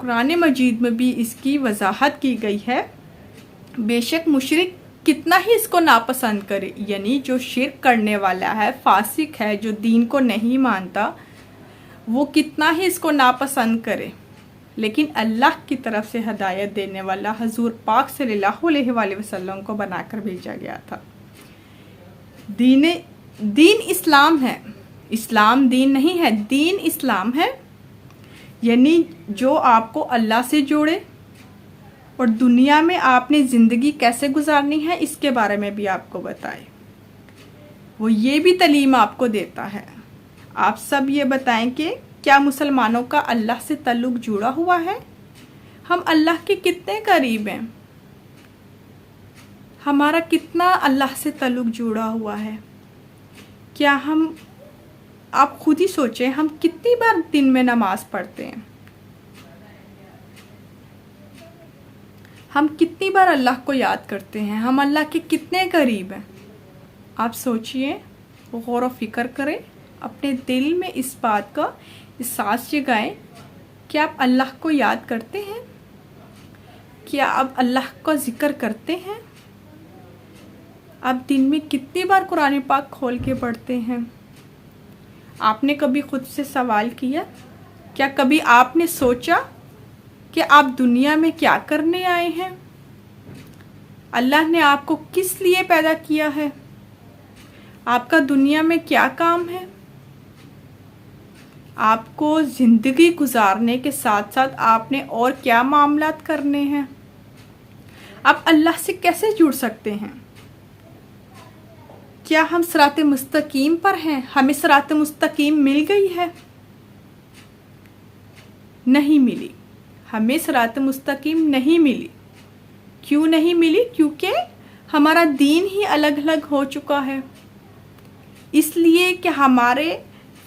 قرآن مجید میں بھی اس کی وضاحت کی گئی ہے۔ بے شک مشرک کتنا ہی اس کو ناپسند کرے، یعنی جو شرک کرنے والا ہے، فاسق ہے، جو دین کو نہیں مانتا، وہ کتنا ہی اس کو ناپسند کرے، لیکن اللہ کی طرف سے ہدایت دینے والا حضور پاک صلی اللہ علیہ وآلہ وسلم کو بنا کر بھیجا گیا تھا۔ دین اسلام ہے، اسلام دین نہیں ہے، دین اسلام ہے، یعنی جو آپ کو اللہ سے جوڑے اور دنیا میں آپ نے زندگی کیسے گزارنی ہے اس کے بارے میں بھی آپ کو بتائے۔ وہ یہ بھی تعلیم آپ کو دیتا ہے۔ آپ سب یہ بتائیں کہ کیا مسلمانوں کا اللہ سے تعلق جڑا ہوا ہے؟ ہم اللہ کے کتنے قریب ہیں؟ ہمارا کتنا اللہ سے تعلق جڑا ہوا ہے؟ کیا آپ خود ہی سوچیں، ہم کتنی بار دن میں نماز پڑھتے ہیں؟ ہم کتنی بار اللہ کو یاد کرتے ہیں؟ ہم اللہ کے کتنے قریب ہیں؟ آپ سوچئے، غور و فکر کریں، اپنے دل میں اس بات کا احساس جگائیں کہ آپ اللہ کو یاد کرتے ہیں؟ کیا آپ اللہ کا ذکر کرتے ہیں؟ آپ دن میں کتنی بار قرآن پاک کھول کے پڑھتے ہیں؟ آپ نے کبھی خود سے سوال کیا؟ کیا کبھی آپ نے سوچا کہ آپ دنیا میں کیا کرنے آئے ہیں؟ اللہ نے آپ کو کس لیے پیدا کیا ہے؟ آپ کا دنیا میں کیا کام ہے؟ آپ کو زندگی گزارنے کے ساتھ ساتھ آپ نے اور کیا معاملات کرنے ہیں؟ آپ اللہ سے کیسے جڑ سکتے ہیں؟ کیا ہم صراط مستقیم پر ہیں؟ ہمیں صراط مستقیم مل گئی ہے؟ نہیں ملی، ہمیں صراط مستقیم نہیں ملی۔ کیوں نہیں ملی؟ کیونکہ ہمارا دین ہی الگ الگ ہو چکا ہے، اس لیے کہ ہمارے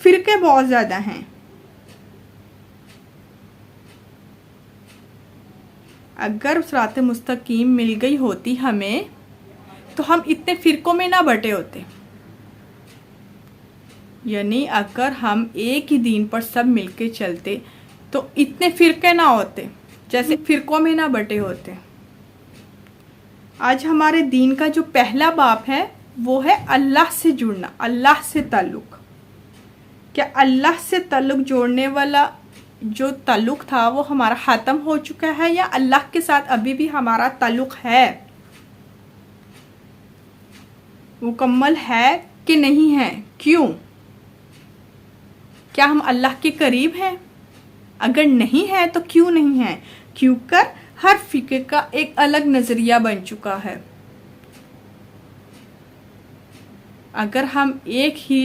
فرقے بہت زیادہ ہیں۔ اگر صراط مستقیم مل گئی ہوتی ہمیں تو ہم اتنے فرقوں میں نہ بٹے ہوتے، یعنی اگر ہم ایک ہی دین پر سب مل کے چلتے تو اتنے فرقے نہ ہوتے، جیسے فرقوں میں نہ بٹے ہوتے۔ آج ہمارے دین کا جو پہلا باب ہے وہ ہے اللہ سے جڑنا، اللہ سے تعلق۔ کیا اللہ سے تعلق جوڑنے والا جو تعلق تھا وہ ہمارا ختم ہو چکا ہے، یا اللہ کے ساتھ ابھی بھی ہمارا تعلق ہے، مکمل ہے کہ نہیں ہے؟ کیوں؟ کیا ہم اللہ کے قریب ہیں؟ اگر نہیں ہے تو کیوں نہیں ہے؟ کیونکہ ہر فرقے کا ایک الگ نظریہ بن چکا ہے۔ اگر ہم ایک ہی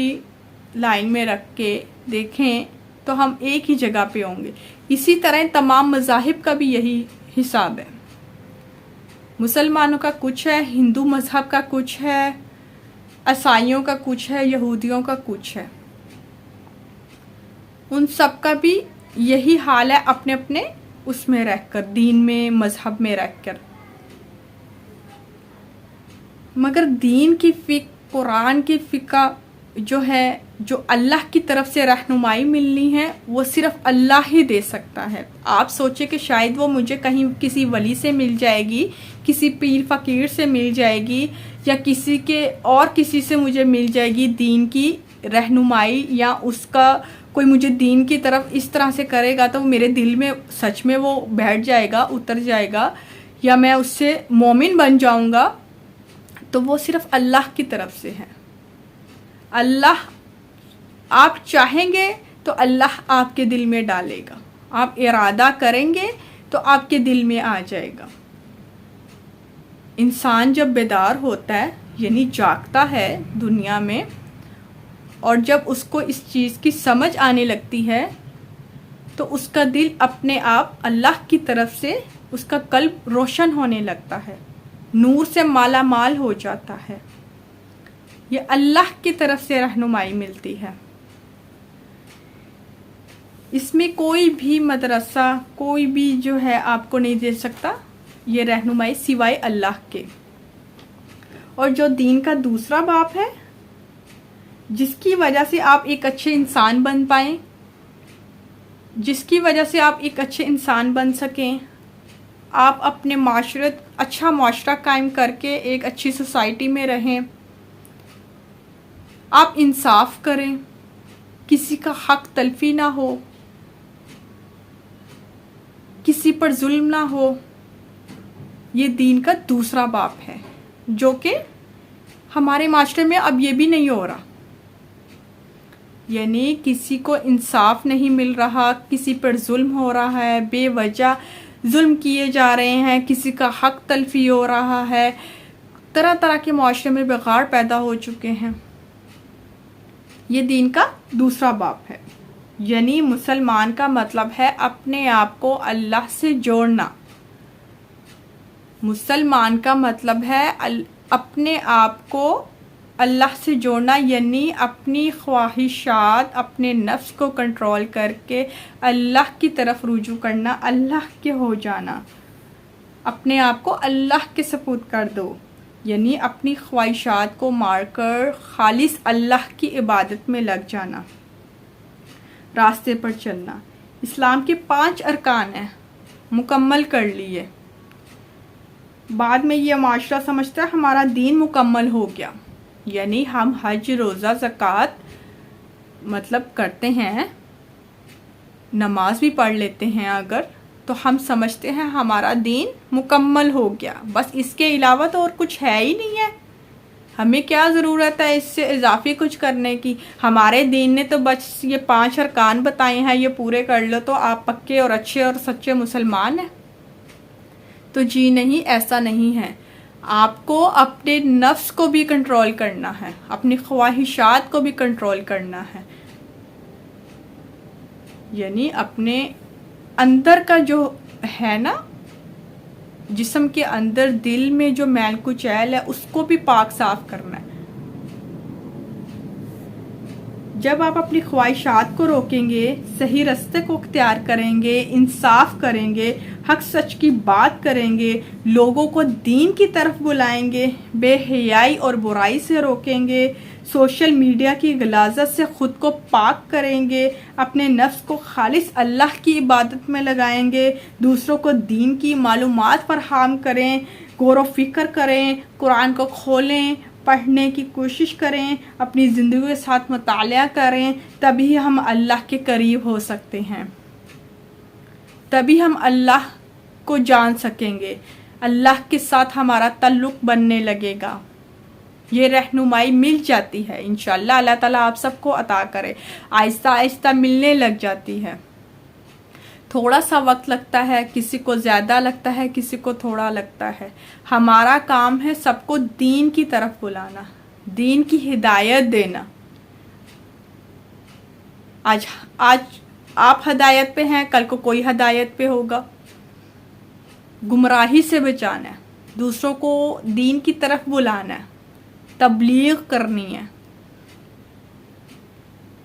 لائن میں رکھ کے دیکھیں تو ہم ایک ہی جگہ پہ ہوں گے۔ اسی طرح تمام مذاہب کا بھی یہی حساب ہے۔ مسلمانوں کا کچھ ہے، ہندو مذہب کا کچھ ہے، عیسائیوں کا کچھ ہے، یہودیوں کا کچھ ہے۔ ان سب کا بھی یہی حال ہے، اپنے اپنے اس میں رہ کر، دین میں، مذہب میں رہ کر۔ مگر دین کی فقہ، قرآن کی فقہ جو ہے، جو اللہ کی طرف سے رہنمائی ملنی ہے، وہ صرف اللہ ہی دے سکتا ہے۔ آپ سوچیں کہ شاید وہ مجھے کہیں کسی ولی سے مل جائے گی، کسی پیر فقیر سے مل جائے گی، یا کسی سے مجھے مل جائے گی دین کی رہنمائی، یا اس کا کوئی مجھے دین کی طرف اس طرح سے کرے گا تو میرے دل میں سچ میں وہ بیٹھ جائے گا، اتر جائے گا، یا میں اس سے مومن بن جاؤں گا۔ تو وہ صرف اللہ کی طرف سے ہے۔ اللہ، آپ چاہیں گے تو اللہ آپ کے دل میں ڈالے گا، آپ ارادہ کریں گے تو آپ کے دل میں آ جائے گا۔ انسان جب بیدار ہوتا ہے، یعنی جاگتا ہے دنیا میں، اور جب اس کو اس چیز کی سمجھ آنے لگتی ہے تو اس کا دل اپنے آپ اللہ کی طرف سے، اس کا قلب روشن ہونے لگتا ہے، نور سے مالا مال ہو جاتا ہے۔ یہ اللہ کی طرف سے رہنمائی ملتی ہے۔ اس میں کوئی بھی مدرسہ، کوئی بھی جو ہے آپ کو نہیں دے سکتا یہ رہنمائی سوائے اللہ کے۔ اور جو دین کا دوسرا باب ہے، جس کی وجہ سے آپ ایک اچھے انسان بن پائیں، جس کی وجہ سے آپ ایک اچھے انسان بن سکیں، آپ اپنے اچھا معاشرہ قائم کر کے ایک اچھی سوسائٹی میں رہیں، آپ انصاف کریں، کسی کا حق تلفی نہ ہو، کسی پر ظلم نہ ہو۔ یہ دین کا دوسرا باب ہے، جو کہ ہمارے معاشرے میں اب یہ بھی نہیں ہو رہا، یعنی کسی کو انصاف نہیں مل رہا، کسی پر ظلم ہو رہا ہے، بے وجہ ظلم کیے جا رہے ہیں، کسی کا حق تلفی ہو رہا ہے، طرح طرح کے معاشرے میں بغاڑ پیدا ہو چکے ہیں۔ یہ دین کا دوسرا باب ہے، یعنی مسلمان کا مطلب ہے اپنے آپ کو اللہ سے جوڑنا۔ مسلمان کا مطلب ہے اپنے آپ کو اللہ سے جوڑنا، یعنی اپنی خواہشات، اپنے نفس کو کنٹرول کر کے اللہ کی طرف رجوع کرنا، اللہ کے ہو جانا، اپنے آپ کو اللہ کے سپرد کر دو، یعنی اپنی خواہشات کو مار کر خالص اللہ کی عبادت میں لگ جانا، راستے پر چلنا۔ اسلام کے 5 ارکان ہیں، مکمل کر لیے، بعد میں یہ معاشرہ سمجھتا ہے ہمارا دین مکمل ہو گیا، یعنی ہم حج، روزہ، زکوٰۃ مطلب کرتے ہیں، نماز بھی پڑھ لیتے ہیں اگر، تو ہم سمجھتے ہیں ہمارا دین مکمل ہو گیا، بس اس کے علاوہ تو اور کچھ ہے ہی نہیں ہے، ہمیں کیا ضرورت ہے اس سے اضافی کچھ کرنے کی، ہمارے دین نے تو بس یہ 5 ارکان بتائے ہیں، یہ پورے کر لو تو آپ پکے اور اچھے اور سچے مسلمان ہیں۔ تو جی نہیں، ایسا نہیں ہے، آپ کو اپنے نفس کو بھی کنٹرول کرنا ہے، اپنی خواہشات کو بھی کنٹرول کرنا ہے، یعنی اپنے اندر کا جو ہے نا، جسم کے اندر، دل میں جو میل کچیل ہے اس کو بھی پاک صاف کرنا ہے۔ جب آپ اپنی خواہشات کو روکیں گے، صحیح راستے کو اختیار کریں گے، انصاف کریں گے، حق سچ کی بات کریں گے، لوگوں کو دین کی طرف بلائیں گے، بے حیائی اور برائی سے روکیں گے، سوشل میڈیا کی غلاظت سے خود کو پاک کریں گے، اپنے نفس کو خالص اللہ کی عبادت میں لگائیں گے، دوسروں کو دین کی معلومات فراہم کریں، غور و فکر کریں، قرآن کو کھولیں، پڑھنے کی کوشش کریں، اپنی زندگی کے ساتھ مطالعہ کریں، تبھی ہم اللہ کے قریب ہو سکتے ہیں، تبھی ہم اللہ کو جان سکیں گے، اللہ کے ساتھ ہمارا تعلق بننے لگے گا۔ یہ رہنمائی مل جاتی ہے انشاءاللہ، اللہ تعالیٰ آپ سب کو عطا کرے، آہستہ آہستہ ملنے لگ جاتی ہے۔ تھوڑا سا وقت لگتا ہے، کسی کو زیادہ لگتا ہے، کسی کو تھوڑا لگتا ہے، ہمارا کام ہے سب کو دین کی طرف بلانا، دین کی ہدایت دینا۔ آج آپ ہدایت پہ ہیں، کل کو کوئی ہدایت پہ ہوگا، گمراہی سے بچانا ہے، دوسروں کو دین کی طرف بلانا ہے، تبلیغ کرنی ہے،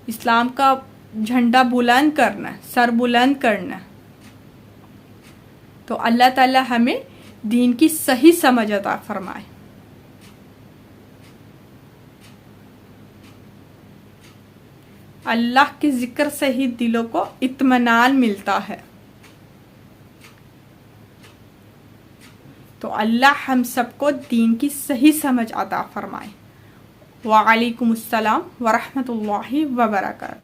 اسلام کا جھنڈا بلند کرنا ہے، سر بلند کرنا ہے۔ تو اللہ تعالی ہمیں دین کی صحیح سمجھ عطا فرمائے۔ اللہ کے ذکر سے ہی دلوں کو اطمینان ملتا ہے۔ تو اللہ ہم سب کو دین کی صحیح سمجھ عطا فرمائے۔ وعلیکم السلام ورحمۃ اللہ وبرکاتہ۔